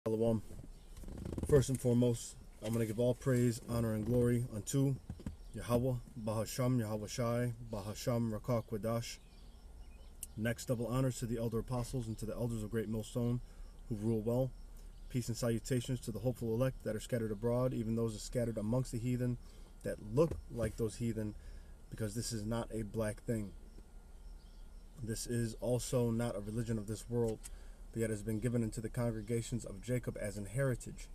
Shalom. First and foremost, I'm going to give all praise, honor, and glory unto Yahweh, Bahasham, Yahweh Shai, Bahasham, Rakah Kwadash. Next, double honors to the elder apostles and to the elders of Great Millstone who rule well. Peace and salutations to the hopeful elect that are scattered abroad, even those that are scattered amongst the heathen that look like those heathen, because this is not a black thing. This is also not a religion of this world, but yet has been given into the congregations of Jacob as an heritage.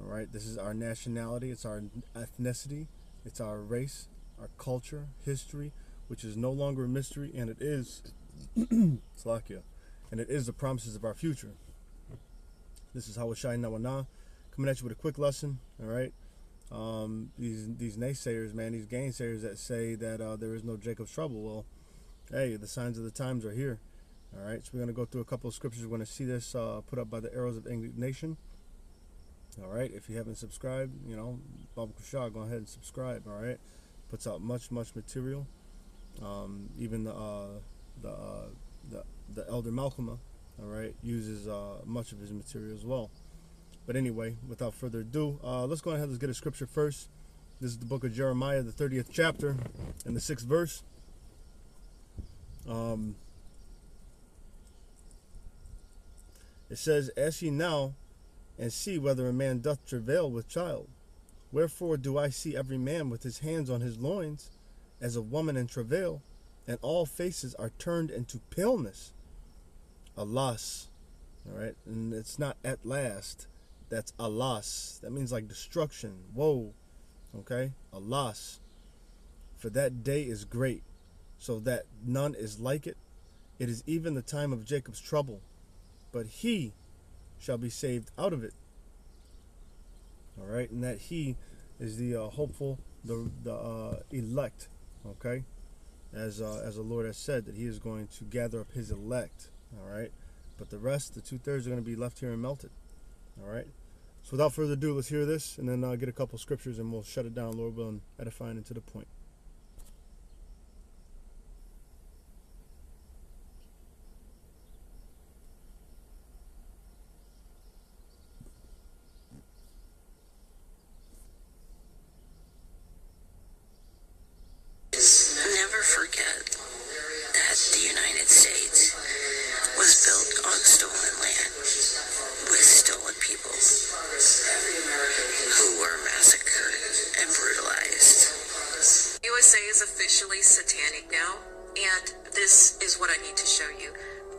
All right, this is our nationality, it's our ethnicity, it's our race, our culture, history, which is no longer a mystery, and it is Slakia, and it is the promises of our future. This is Hawashai Nawana, coming at you with a quick lesson. All right, these naysayers, man, these gainsayers that say that there is no Jacob's trouble. Well, hey, the signs of the times are here. All right, so we're going to go through a couple of scriptures. We're going to see this put up by the Arrows of Indignation. All right, if you haven't subscribed, Baba Kushah, go ahead and subscribe. All right, puts out much material. Even the Elder Malcolm, all right, uses much of his material as well. But anyway, without further ado, let's go ahead. Let's get a scripture first. This is the book of Jeremiah, the 30th chapter, and the 6th verse. It says, "Ask ye now, and see whether a man doth travail with child. Wherefore do I see every man with his hands on his loins, as a woman in travail, and all faces are turned into paleness." Alas, all right, and it's not at last. That's alas. That means like destruction. Woe. Okay, alas, for that day is great, so that none is like it. It is even the time of Jacob's trouble, but he shall be saved out of it. All right, and that he is the hopeful, the elect. Okay, as the Lord has said, that he is going to gather up his elect. All right, but the rest, the 2/3, are going to be left here and melted. All right, so without further ado, let's hear this, and then get a couple scriptures, and we'll shut it down, Lord willing, edifying and to the point. Never forget that the United States was built on stolen land with stolen people who were massacred and brutalized. USA is officially satanic now, and this is what I need to show you.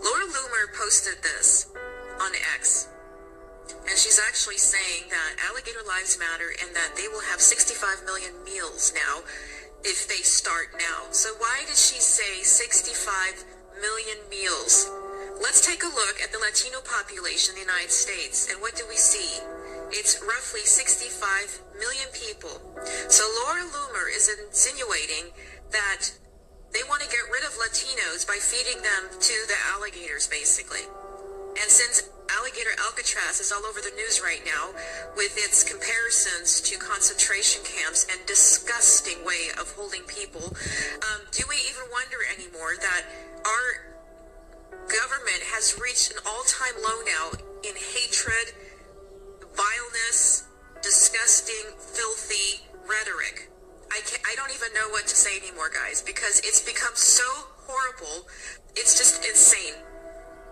Laura Loomer posted this on X, and she's actually saying that alligator lives matter and that they will have 65 million meals now if they start now. So why did she say 65 million meals? Let's take a look at the Latino population in the United States, and what do we see? It's roughly 65 million people. So Laura Loomer is insinuating that they want to get rid of Latinos by feeding them to the alligators, basically. And since Alligator Alcatraz is all over the news right now with its comparisons to concentration camps and disgusting way of holding people, do we even wonder anymore that our government has reached an all-time low now in hatred, vileness, disgusting, filthy rhetoric? I don't even know what to say anymore, guys, because it's become so horrible. It's just insane.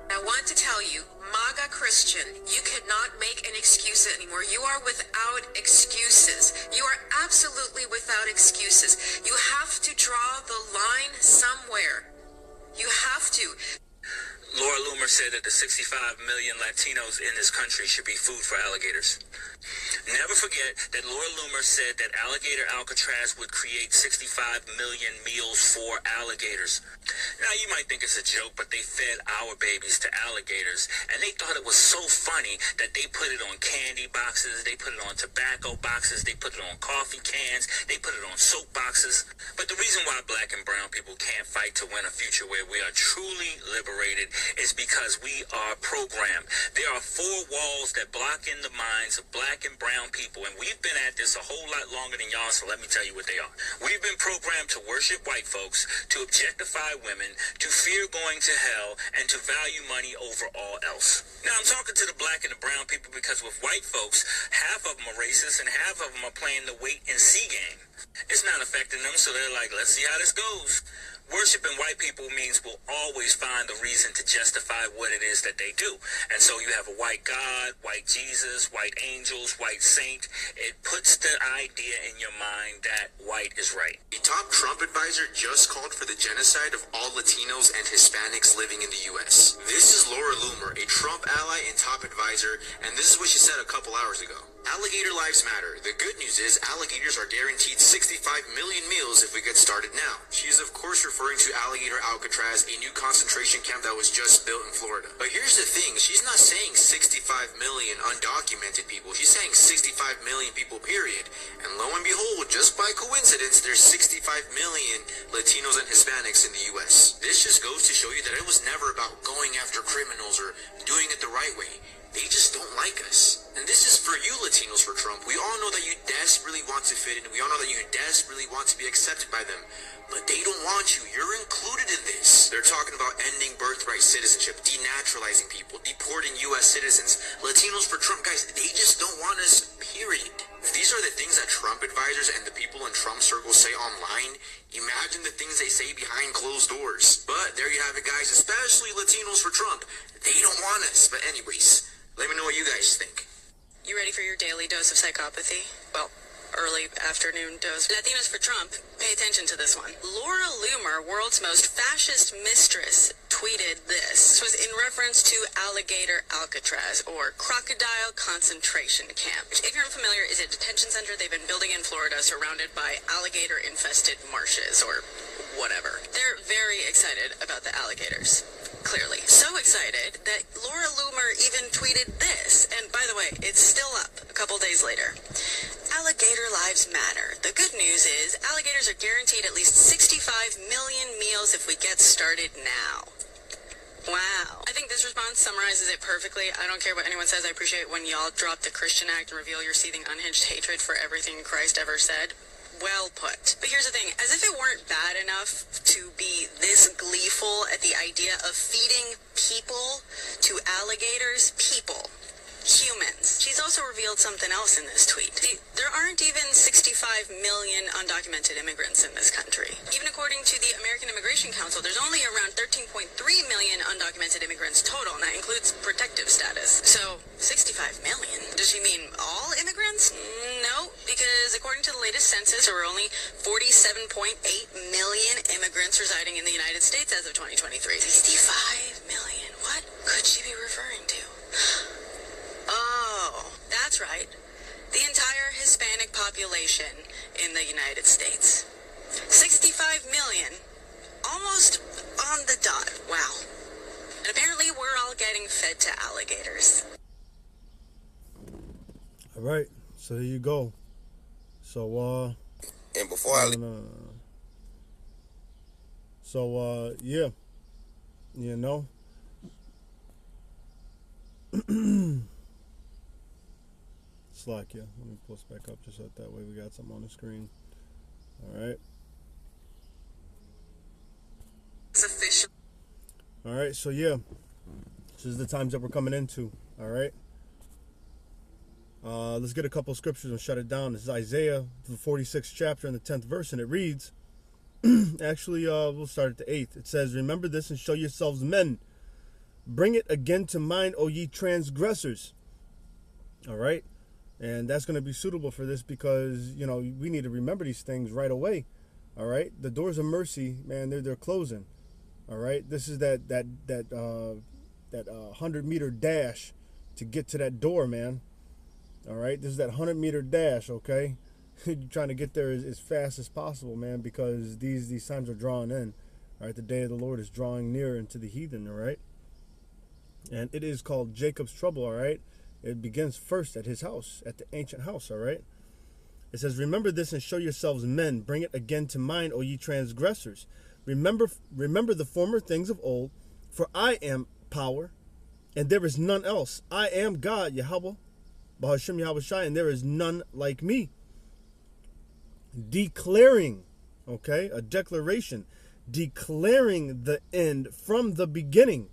I want to tell you, MAGA Christian, you cannot make an excuse anymore. You are without excuses. You are absolutely without excuses. You have to draw the line somewhere. You have to. Laura Loomer said that the 65 million Latinos in this country should be food for alligators. Never forget that Laura Loomer said that Alligator Alcatraz would create 65 million meals for alligators. Now, you might think it's a joke, but they fed our babies to alligators, and they thought it was so funny that they put it on candy boxes, they put it on tobacco boxes, they put it on coffee cans, they put it on soap boxes. But the reason why black and brown people can't fight to win a future where we are truly liberated is because we are programmed. There are four walls that block in the minds of black and brown people, and we've been at this a whole lot longer than y'all, so let me tell you what they are. We've been programmed to worship white folks, to objectify women, to fear going to hell, and to value money over all else. Now, I'm talking to the black and the brown people because with white folks, half of them are racist and half of them are playing the wait and see game. It's not affecting them, so they're like, let's see how this goes. Worshiping white people means we'll always find a reason to justify what it is that they do. And so you have a white God, white Jesus, white angels, white saint. It puts the idea in your mind that white is right. A top Trump advisor just called for the genocide of all Latinos and Hispanics living in the U.S. This is Laura Loomer, a Trump ally and top advisor, and this is what she said a couple hours ago. Alligator lives matter. The good news is alligators are guaranteed 65 million meals if we get started now. She is of course referring to Alligator Alcatraz, a new concentration camp that was just built in Florida. But here's the thing, she's not saying 65 million undocumented people. She's saying 65 million people, period. And lo and behold, just by coincidence, there's 65 million Latinos and Hispanics in the U.S. This just goes to show you that it was never about going after criminals or doing it the right way. They just don't like us. And this is for you Latinos for Trump. We all know that you desperately want to fit in. We all know that you desperately want to be accepted by them. But they don't want you. You're included in this. They're talking about ending birthright citizenship, denaturalizing people, deporting U.S. citizens. Latinos for Trump, guys, they just don't want us, period. If these are the things that Trump advisors and the people in Trump circles say online, imagine the things they say behind closed doors. But there you have it, guys, especially Latinos for Trump. They don't want us. But anyways, let me know what you guys think. You ready for your daily dose of psychopathy? Well, early afternoon dose. Latinos for Trump, pay attention to this one. Laura Loomer, world's most fascist mistress, tweeted this. This was in reference to Alligator Alcatraz, or Crocodile Concentration Camp. If you're unfamiliar, is a detention center they've been building in Florida surrounded by alligator-infested marshes, or whatever. They're very excited about the alligators. Clearly. So excited that Laura Loomer even tweeted this. And by the way, it's still up a couple days later. Alligator lives matter. The good news is alligators are guaranteed at least 65 million meals if we get started now. Wow. I think this response summarizes it perfectly. I don't care what anyone says. I appreciate when y'all drop the Christian act and reveal your seething unhinged hatred for everything Christ ever said. Well put. But here's the thing, as if it weren't bad enough to be this gleeful at the idea of feeding people to alligators, people, humans. She's also revealed something else in this tweet. There aren't even 65 million undocumented immigrants in this country. Even according to the American Immigration Council, there's only around 13.3 million undocumented immigrants total, and that includes protective status. So, 65 million? Does she mean all immigrants? No, because according to the latest census, there were only 47.8 million immigrants residing in the United States as of 2023. 65 million? What could she be referring to? Oh, that's right. The entire Hispanic population in the United States. 65 million. Almost on the dot. Wow. And apparently we're all getting fed to alligators. All right. So there you go. So, And before I leave, So, yeah. You know. Slack, yeah. Let me post back up just so that way we got something on the screen. All right. It's official. All right. So, yeah. This is the times that we're coming into. All right. Let's get a couple scriptures and shut it down. This is Isaiah, the 46th chapter and the 10th verse, and it reads, actually, we'll start at the 8th. It says, "Remember this and show yourselves men. Bring it again to mind, O ye transgressors." All right. And that's going to be suitable for this because, you know, we need to remember these things right away. All right. The doors of mercy, man, they're closing. All right. This is that 100-meter dash to get to that door, man. All right. This is that 100-meter dash. Okay. You're trying to get there as fast as possible, man, because these times are drawing in. All right. The day of the Lord is drawing near into the heathen. All right. And it is called Jacob's trouble. All right. It begins first at his house, at the ancient house. All right. It says, "Remember this and show yourselves men. Bring it again to mind, O ye transgressors. Remember the former things of old, for I am power, and there is none else. I am God, Yahweh, Bahashem Yahweh Shai, and there is none like me. Declaring, okay, a declaration, declaring the end from the beginning,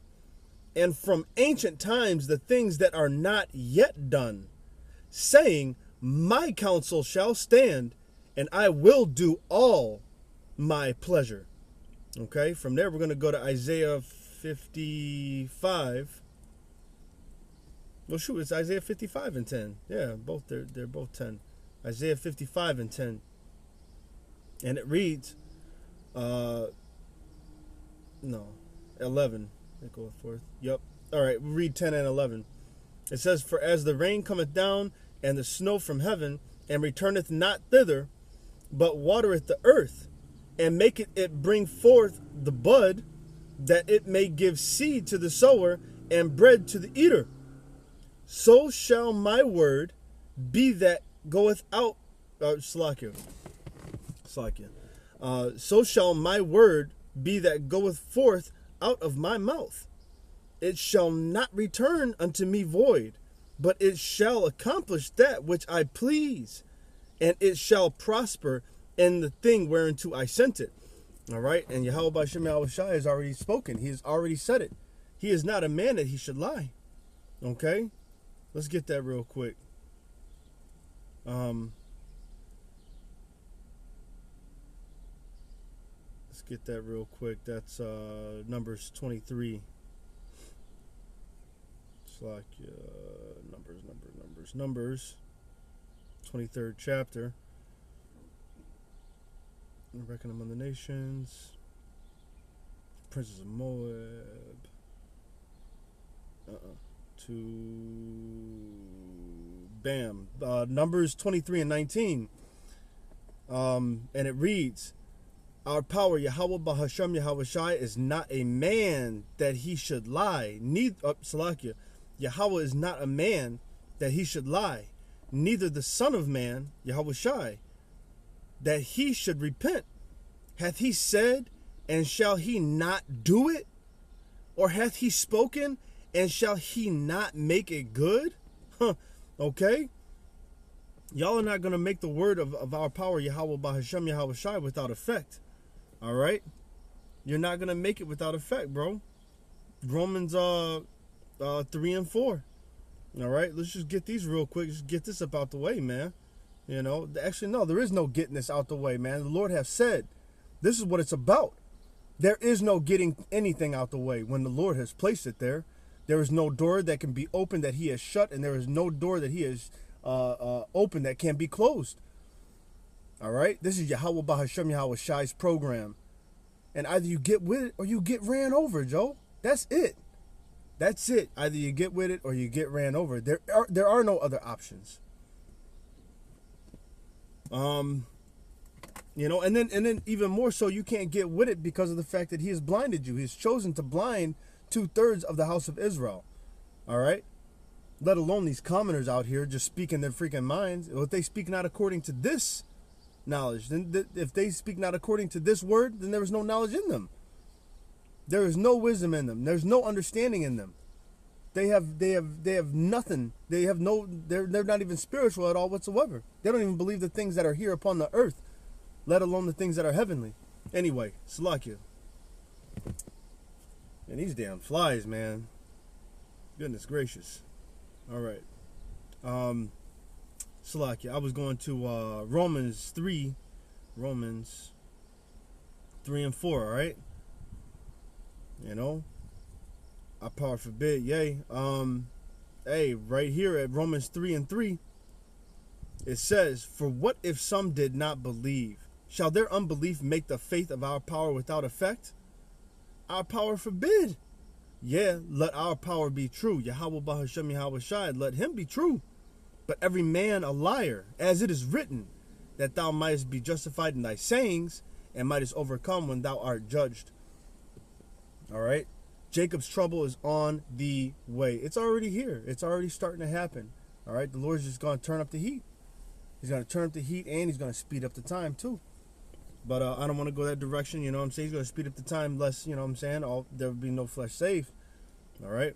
and from ancient times the things that are not yet done, saying, my counsel shall stand, and I will do all my pleasure. Okay, from there we're going to go to Isaiah 55. Well, shoot, it's Isaiah 55 and 10. Yeah, both they're both 10. Isaiah 55 and 10. And it reads, 11. They go forth. Yep. All right, we'll read 10 and 11. It says, for as the rain cometh down, and the snow from heaven, and returneth not thither, but watereth the earth, and maketh it bring forth the bud, that it may give seed to the sower, and bread to the eater. So shall my word be that goeth out. So shall my word be that goeth forth out of my mouth. It shall not return unto me void, but it shall accomplish that which I please, and it shall prosper in the thing whereunto I sent it. All right, and Yahweh B'Shem Yahweh Shai has already spoken. He has already said it. He is not a man that he should lie. Okay, let's get that real quick. Let's get that real quick. That's Numbers 23. It's like Numbers 23rd chapter. Reckon among the nations. Princes of Moab. Numbers 23 and 19. And it reads, our power, Yahweh Bahashem Yahweh Shai, is not a man that he should lie. Yahweh is not a man that he should lie. Neither the Son of Man, Yahweh Shai, that he should repent. Hath he said, and shall he not do it? Or hath he spoken, and shall he not make it good? Okay? Y'all are not going to make the word of our power, Yahweh Bahashem Yahweh Shai, without effect. All right? You're not going to make it without effect, bro. Romans 3 and 4. All right? Let's just get these real quick. Just get this up out the way, man. You know, actually, no, there is no getting this out the way, man. The Lord has said, this is what it's about. There is no getting anything out the way when the Lord has placed it there. There is no door that can be opened that he has shut, and there is no door that he has opened that can be closed. All right? This is Yahweh Bahashem Yahweh Shai's program. And either you get with it or you get ran over, Joe. That's it. That's it. Either you get with it or you get ran over. There are no other options. You know, and then even more so, you can't get with it because of the fact that he has blinded you. He's chosen to blind 2/3 of the house of Israel. All right? Let alone these commoners out here just speaking their freaking minds. If they speak not according to this knowledge, then if they speak not according to this word, then there is no knowledge in them. There is no wisdom in them. There's no understanding in them. They have nothing. They're not even spiritual at all whatsoever. They don't even believe the things that are here upon the earth, let alone the things that are heavenly. Anyway, Salakia. And these damn flies, man. Goodness gracious. All right. Salakia. I was going to Romans 3 and 4, all right? You know? I power forbid, yay. Hey, right here at Romans 3 and 3, it says, for what if some did not believe? Shall their unbelief make the faith of our power without effect? Our power forbid. Yeah, let our power be true. Yahweh Bahashem Yahweh Shai, let him be true. But every man a liar, as it is written, that thou mightest be justified in thy sayings, and mightest overcome when thou art judged. All right? Jacob's trouble is on the way. It's already here. It's already starting to happen. All right? The Lord's just going to turn up the heat. He's going to turn up the heat, and he's going to speed up the time, too. But I don't want to go that direction, you know what I'm saying? He's going to speed up the time less, you know what I'm saying? There will be no flesh saved. All right.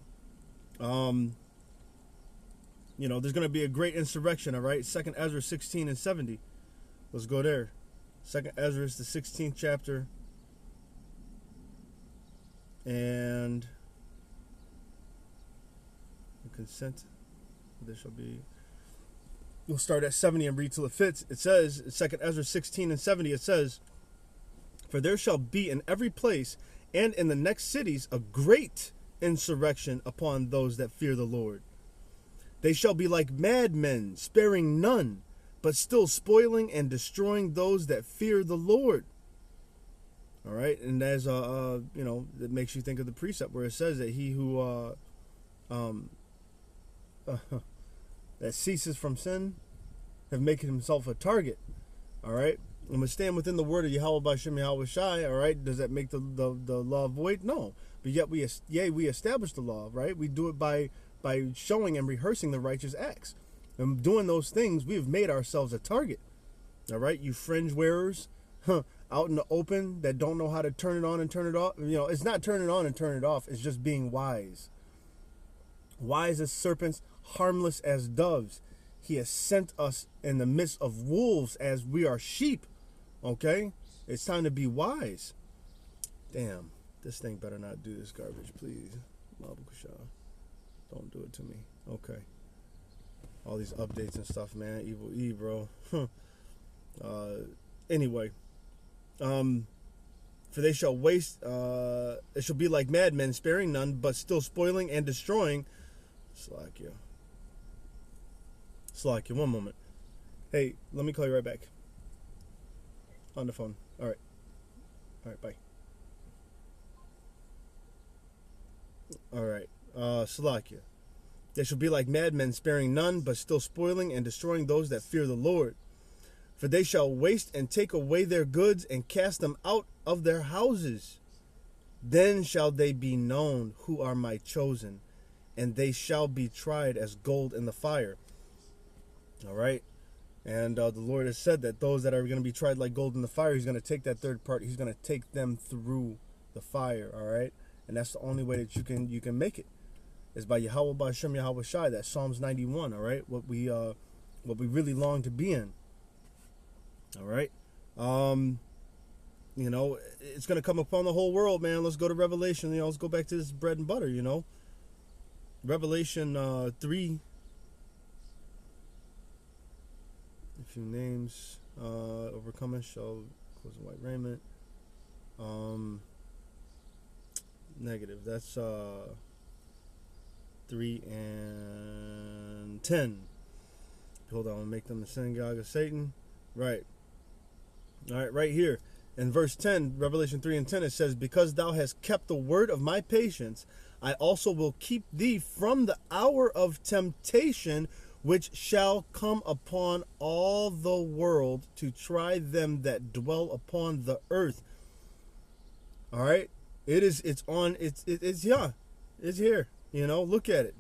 There's going to be a great insurrection. All right. 2nd Ezra 16 and 70. Let's go there. 2nd Ezra, the 16th chapter. And consent. There shall be. We'll start at 70 and read till it fits. It says, 2nd Ezra 16 and 70, it says, "For there shall be in every place and in the next cities a great insurrection upon those that fear the Lord. They shall be like madmen, sparing none, but still spoiling and destroying those that fear the Lord." All right, and as it makes you think of the precept where it says that he who that ceases from sin have making himself a target. All right, and we stand within the word of Yahweh B'Shem Yahweh Shai. All right, does that make the law void? No, but yet we establish the law. Right, we do it by showing and rehearsing the righteous acts, and doing those things we have made ourselves a target. All right, you fringe wearers, out in the open that don't know how to turn it on and turn it off. It's not turn it on and turn it off. It's just being wise. Wise as serpents, harmless as doves. He has sent us in the midst of wolves as we are sheep. Okay? It's time to be wise. Damn. This thing better not do this garbage, please. Don't do it to me. Okay. All these updates and stuff, man. Evil E, bro. Anyway. For they shall waste, it shall be like madmen, sparing none, but still spoiling and destroying. Slakia, one moment. Hey, let me call you right back. On the phone. All right, bye. All right, Slakia. They shall be like madmen, sparing none, but still spoiling and destroying those that fear the Lord. For they shall waste and take away their goods and cast them out of their houses. Then shall they be known who are my chosen, and they shall be tried as gold in the fire. All right. And the Lord has said that those that are going to be tried like gold in the fire, he's going to take that third part. He's going to take them through the fire. All right. And that's the only way that you can make it, is by Yahweh B'Shem Yahweh Shai. That's Psalms 91. All right. What we really long to be in. All right. It's going to come upon the whole world, man. Let's go to Revelation. Let's go back to this bread and butter, Revelation 3. A few names. Overcoming shall clothe in white raiment. Negative. That's 3 and 10. Behold, I will make them the synagogue of Satan. Right. All right, right here. In verse 10, Revelation 3 and 10, it says, "Because thou hast kept the word of my patience, I also will keep thee from the hour of temptation, which shall come upon all the world to try them that dwell upon the earth." All right. It's here. Look at it.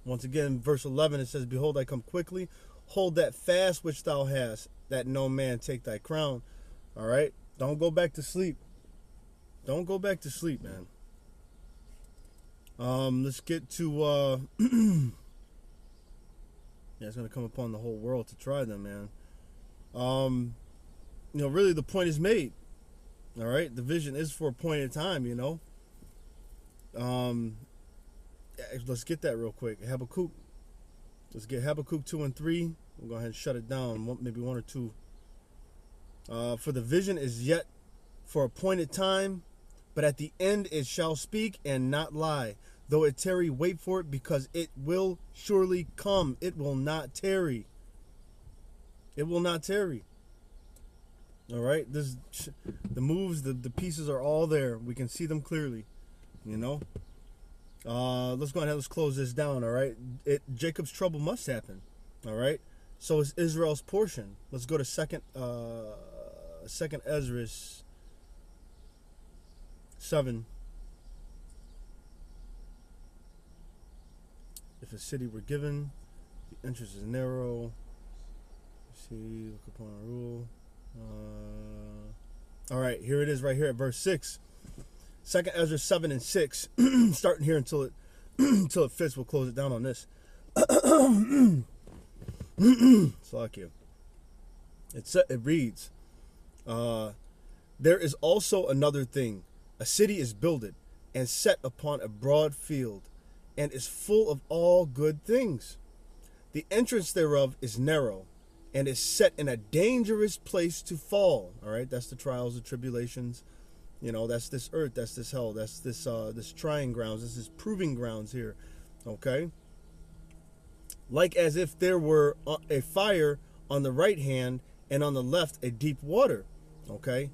Once again, verse 11, it says, "Behold, I come quickly. Hold that fast which thou hast, that no man take thy crown." All right. Don't go back to sleep. Don't go back to sleep, man. Let's get to it's going to come upon the whole world to try them, man. Really the point is made. All right. The vision is for a point in time, Let's get that real quick. Habakkuk. Let's get Habakkuk 2 and 3. We'll go ahead and shut it down. Maybe 1 or 2. For the vision is yet for appointed time, but at the end it shall speak and not lie. Though it tarry, wait for it, because it will surely come. It will not tarry. It will not tarry. All right. The moves, the pieces are all there. We can see them clearly. Let's go ahead. Let's close this down. All right. Jacob's trouble must happen. All right. So is Israel's portion. Let's go to second Ezra 7. If a city were given, the entrance is narrow. See, look upon a rule. All right, here it is right here at verse 6. It Second Ezra 7 and 6, starting here until it until it fits. We'll close it down on this. Slack you. It reads, there is also another thing. A city is builded and set upon a broad field, and is full of all good things. The entrance thereof is narrow, and is set in a dangerous place to fall. All right, that's the trials, the tribulations. You know, that's this earth, that's this hell, that's this trying grounds, this is proving grounds here. Okay, like as if there were a fire on the right hand, and on the left a deep water. Okay,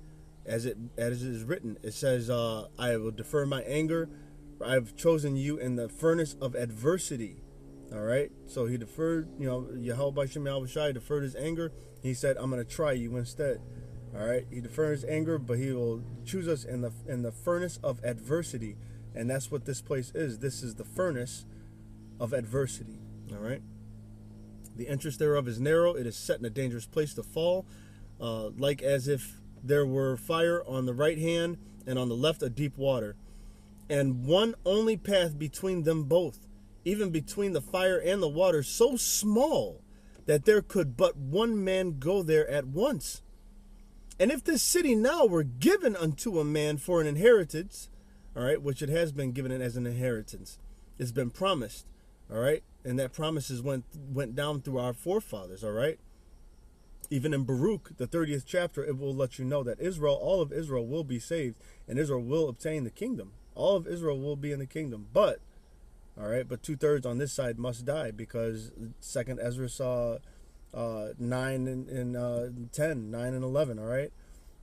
as it is written, it says, I will defer my anger, for I have chosen you in the furnace of adversity. All right, so he deferred, you know, Yahweh B'Shem Yahweh Shai deferred his anger. He said, I'm going to try you instead. All right, he defers his anger, but he will choose us in the furnace of adversity. And that's what this place is. This is the furnace of adversity. All right, the entrance thereof is narrow, it is set in a dangerous place to fall, like as if there were fire on the right hand, and on the left a deep water, and one only path between them both, even between the fire and the water, so small that there could but one man go there at once. And if this city now were given unto a man for an inheritance, all right, which it has been given as an inheritance, it's been promised, all right, and that promises went down through our forefathers, all right. Even in Baruch, the 30th chapter, it will let you know that Israel, all of Israel will be saved, and Israel will obtain the kingdom. All of Israel will be in the kingdom, but, all right, but 2/3 on this side must die, because Second Ezra saw 9 and 10, 9 and 11, all right,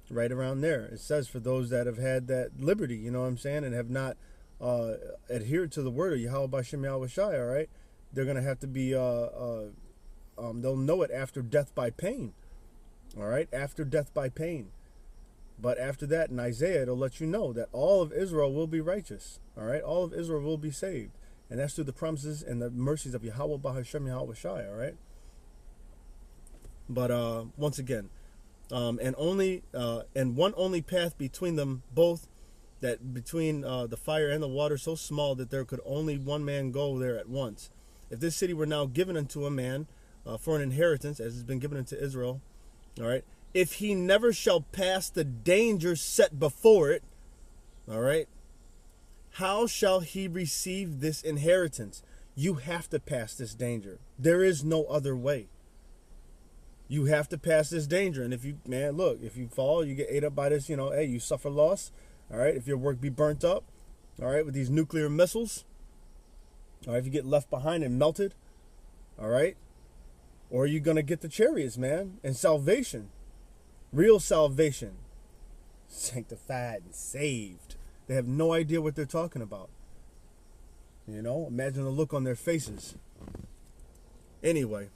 right around there. It says, for those that have had that liberty, you know what I'm saying, and have not adhered to the word of Yahweh B'Shem Yahweh Shai, all right, they're going to have to be, they'll know it after death by pain, all right, after death by pain. But after that, in Isaiah, it'll let you know that all of Israel will be righteous, all right, all of Israel will be saved. And that's through the promises and the mercies of Yahweh B'Shem Yahweh Shai, all right. But once again, and one only path between them both, that between the fire and the water, so small that there could only one man go there at once. If this city were now given unto a man for an inheritance, as has been given unto Israel, all right, if he never shall pass the danger set before it, all right, how shall he receive this inheritance? You have to pass this danger. There is no other way. You have to pass this danger. And if you, man, look, if you fall, you get ate up by this, you know, hey, you suffer loss. All right, if your work be burnt up, all right, with these nuclear missiles, all right, if you get left behind and melted, all right, or you're going to get the chariots, man, and salvation, real salvation, sanctified and saved. They have no idea what they're talking about. You know, imagine the look on their faces. Anyway,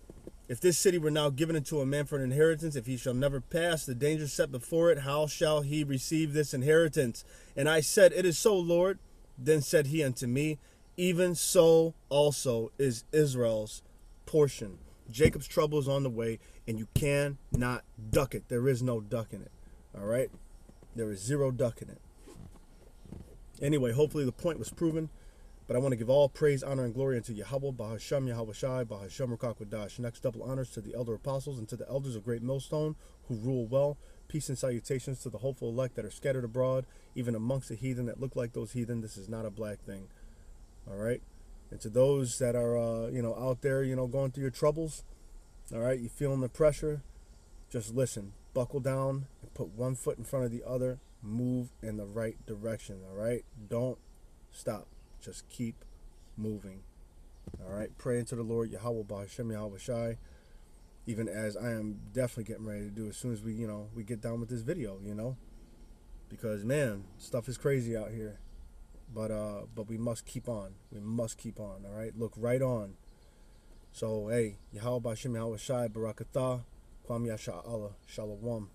if this city were now given unto a man for an inheritance, if he shall never pass the danger set before it, how shall he receive this inheritance? And I said, it is so, Lord. Then said he unto me, even so also is Israel's portion. Jacob's trouble is on the way, and you cannot duck it. There is no ducking it. All right? There is zero ducking it. Anyway, hopefully the point was proven. But I want to give all praise, honor, and glory unto Yahweh, Bahasham, Yahweh Shai, Bahasham, Rakakwadash. Next, double honors to the elder apostles and to the elders of Great Millstone who rule well. Peace and salutations to the hopeful elect that are scattered abroad, even amongst the heathen that look like those heathen. This is not a black thing. All right? And to those that are, out there, going through your troubles, all right, you feeling the pressure, just listen. Buckle down and put one foot in front of the other. Move in the right direction, all right? Don't stop. Just keep moving. All right. Pray into the Lord, Yahweh B'Shem Yahweh Shai, even as I am definitely getting ready to do as soon as we get done with this video, because man, stuff is crazy out here. But we must keep on. We must keep on. All right. Look right on. So hey, Yahweh B'Shem Yahweh Shai, Barakatah, Kwam Yasha Allah, Shalom.